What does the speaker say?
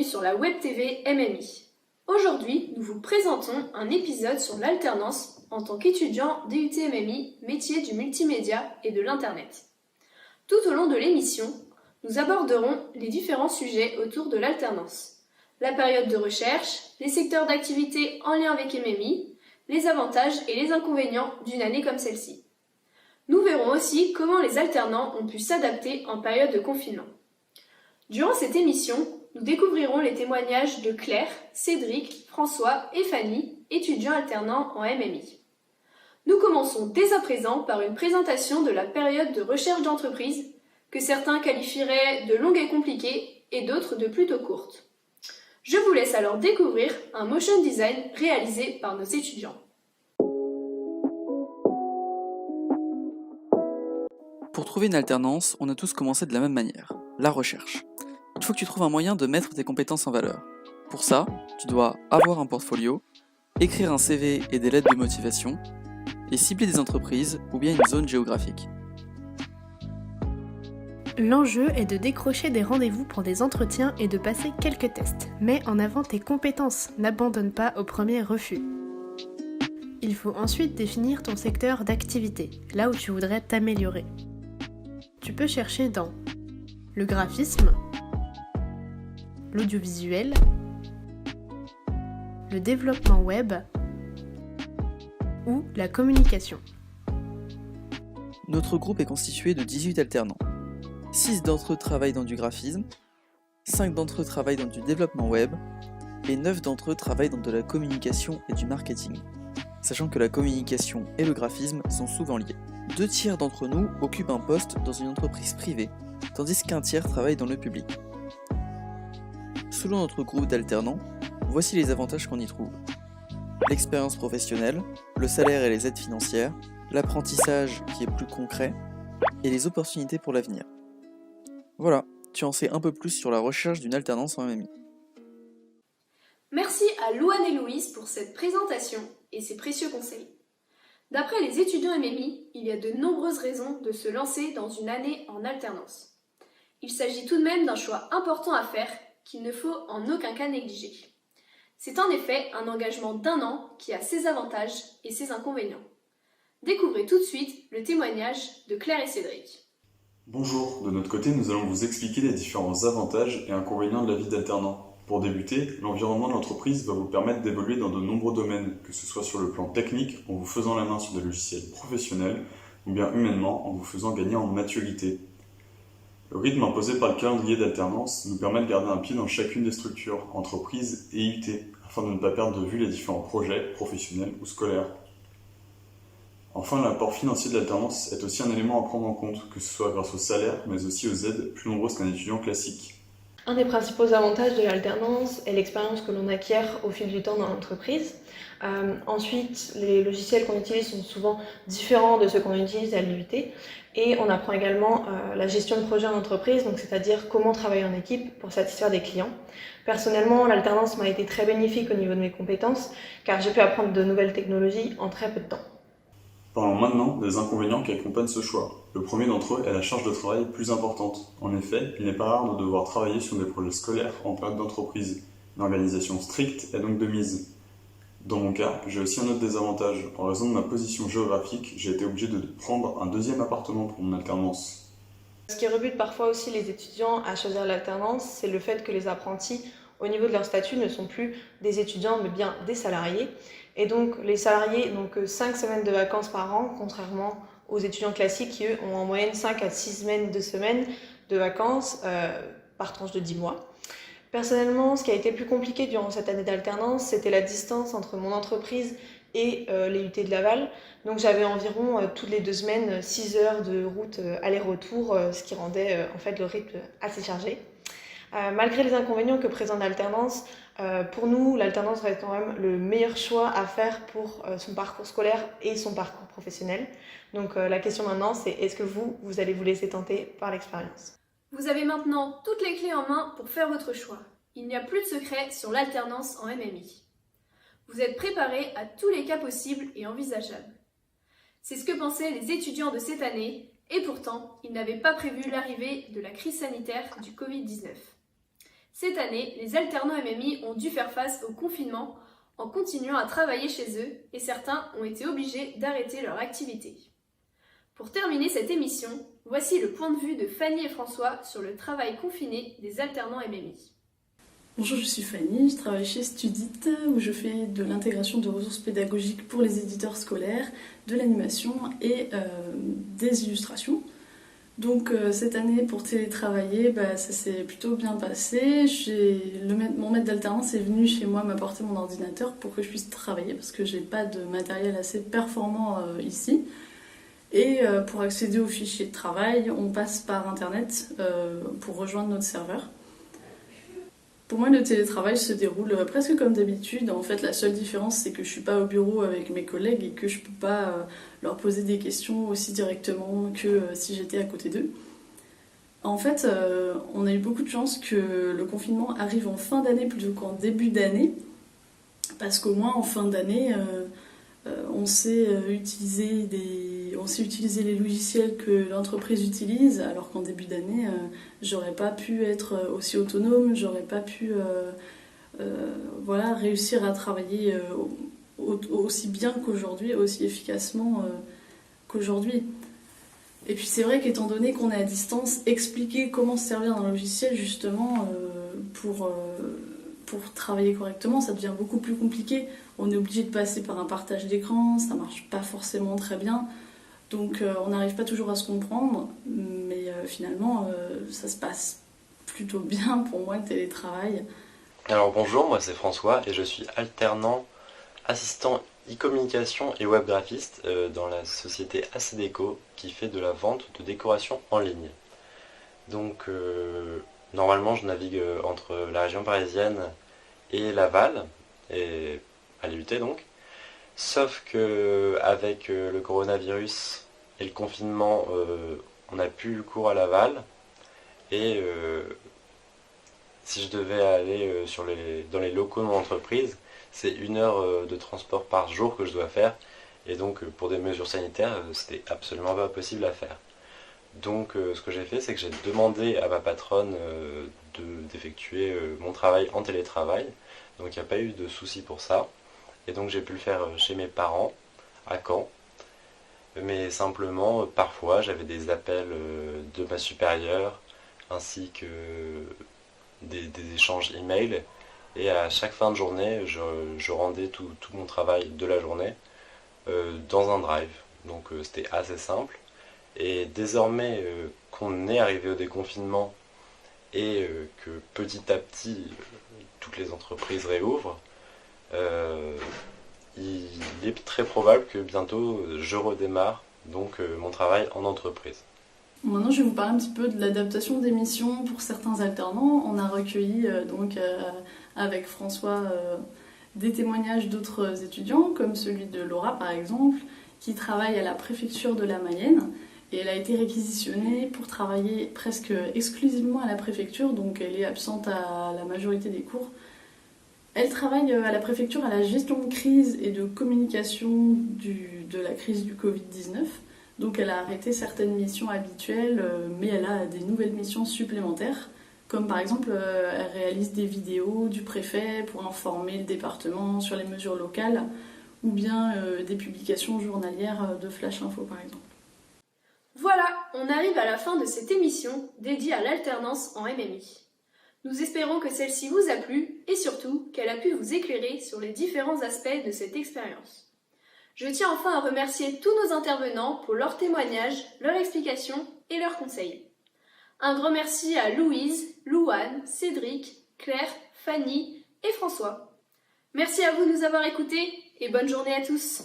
sur la Web TV MMI. Aujourd'hui, nous vous présentons un épisode sur l'alternance en tant qu'étudiant DUT MMI, métier du multimédia et de l'Internet. Tout au long de l'émission, nous aborderons les différents sujets autour de l'alternance, la période de recherche, les secteurs d'activité en lien avec MMI, les avantages et les inconvénients d'une année comme celle-ci. Nous verrons aussi comment les alternants ont pu s'adapter en période de confinement. Durant cette émission, nous découvrirons les témoignages de Claire, Cédric, François et Fanny, étudiants alternants en MMI. Nous commençons dès à présent par une présentation de la période de recherche d'entreprise, que certains qualifieraient de longue et compliquée et d'autres de plutôt courte. Je vous laisse alors découvrir un motion design réalisé par nos étudiants. Pour trouver une alternance, on a tous commencé de la même manière, la recherche. Il faut que tu trouves un moyen de mettre tes compétences en valeur. Pour ça, tu dois avoir un portfolio, écrire un CV et des lettres de motivation, et cibler des entreprises ou bien une zone géographique. L'enjeu est de décrocher des rendez-vous pour des entretiens et de passer quelques tests. Mets en avant tes compétences, n'abandonne pas au premier refus. Il faut ensuite définir ton secteur d'activité, là où tu voudrais t'améliorer. Tu peux chercher dans le graphisme, l'audiovisuel, le développement web ou la communication. Notre groupe est constitué de 18 alternants. 6 d'entre eux travaillent dans du graphisme, 5 d'entre eux travaillent dans du développement web et 9 d'entre eux travaillent dans de la communication et du marketing. Sachant que la communication et le graphisme sont souvent liés. 2 tiers d'entre nous occupent un poste dans une entreprise privée, tandis qu'un tiers travaille dans le public. Selon notre groupe d'alternants, voici les avantages qu'on y trouve. L'expérience professionnelle, le salaire et les aides financières, l'apprentissage qui est plus concret, et les opportunités pour l'avenir. Voilà, tu en sais un peu plus sur la recherche d'une alternance en MMI. Merci à Louane et Louise pour cette présentation et ces précieux conseils. D'après les étudiants MMI, il y a de nombreuses raisons de se lancer dans une année en alternance. Il s'agit tout de même d'un choix important à faire qu'il ne faut en aucun cas négliger. C'est en effet un engagement d'1 an qui a ses avantages et ses inconvénients. Découvrez tout de suite le témoignage de Claire et Cédric. Bonjour, de notre côté, nous allons vous expliquer les différents avantages et inconvénients de la vie d'alternant. Pour débuter, l'environnement de l'entreprise va vous permettre d'évoluer dans de nombreux domaines, que ce soit sur le plan technique, en vous faisant la main sur des logiciels professionnels, ou bien humainement, en vous faisant gagner en maturité. Le rythme imposé par le calendrier d'alternance nous permet de garder un pied dans chacune des structures, entreprises et IUT, afin de ne pas perdre de vue les différents projets, professionnels ou scolaires. Enfin, l'apport financier de l'alternance est aussi un élément à prendre en compte, que ce soit grâce au salaire, mais aussi aux aides plus nombreuses qu'un étudiant classique. Un des principaux avantages de l'alternance est l'expérience que l'on acquiert au fil du temps dans l'entreprise. Ensuite, les logiciels qu'on utilise sont souvent différents de ceux qu'on utilise à l'IUT et on apprend également la gestion de projet en entreprise, donc c'est-à-dire comment travailler en équipe pour satisfaire des clients. Personnellement, l'alternance m'a été très bénéfique au niveau de mes compétences car j'ai pu apprendre de nouvelles technologies en très peu de temps. Parlons maintenant des inconvénients qui accompagnent ce choix. Le premier d'entre eux est la charge de travail plus importante. En effet, il n'est pas rare de devoir travailler sur des projets scolaires en période d'entreprise. Une organisation stricte est donc de mise. Dans mon cas, j'ai aussi un autre désavantage. En raison de ma position géographique, j'ai été obligé de prendre un deuxième appartement pour mon alternance. Ce qui rebute parfois aussi les étudiants à choisir l'alternance, c'est le fait que les apprentis, au niveau de leur statut, ne sont plus des étudiants mais bien des salariés. Et donc les salariés n'ont que 5 semaines de vacances par an, contrairement aux étudiants classiques qui, eux, ont en moyenne 5 à 6 semaines de vacances par tranche de 10 mois. Personnellement, ce qui a été plus compliqué durant cette année d'alternance, c'était la distance entre mon entreprise et les UT de Laval. Donc j'avais environ toutes les 2 semaines 6 heures de route aller-retour, ce qui rendait en fait le rythme assez chargé. Malgré les inconvénients que présente l'alternance, pour nous, l'alternance reste quand même le meilleur choix à faire pour son parcours scolaire et son parcours professionnel. Donc la question maintenant, c'est est-ce que vous allez vous laisser tenter par l'expérience ? Vous avez maintenant toutes les clés en main pour faire votre choix. Il n'y a plus de secret sur l'alternance en MMI. Vous êtes préparés à tous les cas possibles et envisageables. C'est ce que pensaient les étudiants de cette année, et pourtant, ils n'avaient pas prévu l'arrivée de la crise sanitaire du Covid-19. Cette année, les alternants MMI ont dû faire face au confinement en continuant à travailler chez eux et certains ont été obligés d'arrêter leur activité. Pour terminer cette émission, voici le point de vue de Fanny et François sur le travail confiné des alternants MMI. Bonjour, je suis Fanny, je travaille chez Studit où je fais de l'intégration de ressources pédagogiques pour les éditeurs scolaires, de l'animation et des illustrations. Donc cette année pour télétravailler, ça s'est plutôt bien passé. Mon maître d'alternance est venu chez moi m'apporter mon ordinateur pour que je puisse travailler parce que j'ai pas de matériel assez performant ici. Et pour accéder aux fichiers de travail, on passe par internet pour rejoindre notre serveur. Pour moi, le télétravail se déroule presque comme d'habitude. En fait, la seule différence, c'est que je suis pas au bureau avec mes collègues et que je peux pas leur poser des questions aussi directement que si j'étais à côté d'eux. En fait, on a eu beaucoup de chance que le confinement arrive en fin d'année plutôt qu'en début d'année, parce qu'au moins en fin d'année, on sait utiliser les logiciels que l'entreprise utilise, alors qu'en début d'année, j'aurais pas pu être aussi autonome, j'aurais pas pu réussir à travailler aussi bien qu'aujourd'hui, aussi efficacement qu'aujourd'hui. Et puis c'est vrai qu'étant donné qu'on est à distance, expliquer comment se servir d'un logiciel justement pour travailler correctement, ça devient beaucoup plus compliqué. On est obligé de passer par un partage d'écran, ça marche pas forcément très bien. Donc on n'arrive pas toujours à se comprendre, mais finalement ça se passe plutôt bien pour moi le télétravail. Alors bonjour, moi c'est François et je suis alternant assistant e-communication et web graphiste dans la société ACDeco qui fait de la vente de décoration en ligne. Donc normalement je navigue entre la région parisienne et Laval, et à l'IUT donc. Sauf que avec le coronavirus et le confinement, on n'a plus cours à Laval. Et si je devais aller dans les locaux de mon entreprise, c'est 1 heure de transport par jour que je dois faire. Et donc pour des mesures sanitaires, c'était absolument pas possible à faire. Donc ce que j'ai fait, c'est que j'ai demandé à ma patronne d'effectuer mon travail en télétravail. Donc il n'y a pas eu de souci pour ça. Et donc j'ai pu le faire chez mes parents, à Caen. Mais simplement, parfois, j'avais des appels de ma supérieure, ainsi que des échanges email. Et à chaque fin de journée, je rendais tout mon travail de la journée dans un drive. Donc c'était assez simple. Et désormais qu'on est arrivé au déconfinement et que petit à petit toutes les entreprises réouvrent, il est très probable que bientôt je redémarre donc mon travail en entreprise. Maintenant, je vais vous parler un petit peu de l'adaptation des missions pour certains alternants. On a recueilli avec François des témoignages d'autres étudiants, comme celui de Laura par exemple, qui travaille à la préfecture de la Mayenne. Et elle a été réquisitionnée pour travailler presque exclusivement à la préfecture, donc elle est absente à la majorité des cours. Elle travaille à la préfecture à la gestion de crise et de communication de la crise du Covid-19. Donc elle a arrêté certaines missions habituelles, mais elle a des nouvelles missions supplémentaires, comme par exemple elle réalise des vidéos du préfet pour informer le département sur les mesures locales, ou bien des publications journalières de Flash Info par exemple. Voilà, on arrive à la fin de cette émission dédiée à l'alternance en MMI. Nous espérons que celle-ci vous a plu et surtout qu'elle a pu vous éclairer sur les différents aspects de cette expérience. Je tiens enfin à remercier tous nos intervenants pour leurs témoignages, leurs explications et leurs conseils. Un grand merci à Louise, Louane, Cédric, Claire, Fanny et François. Merci à vous de nous avoir écoutés et bonne journée à tous.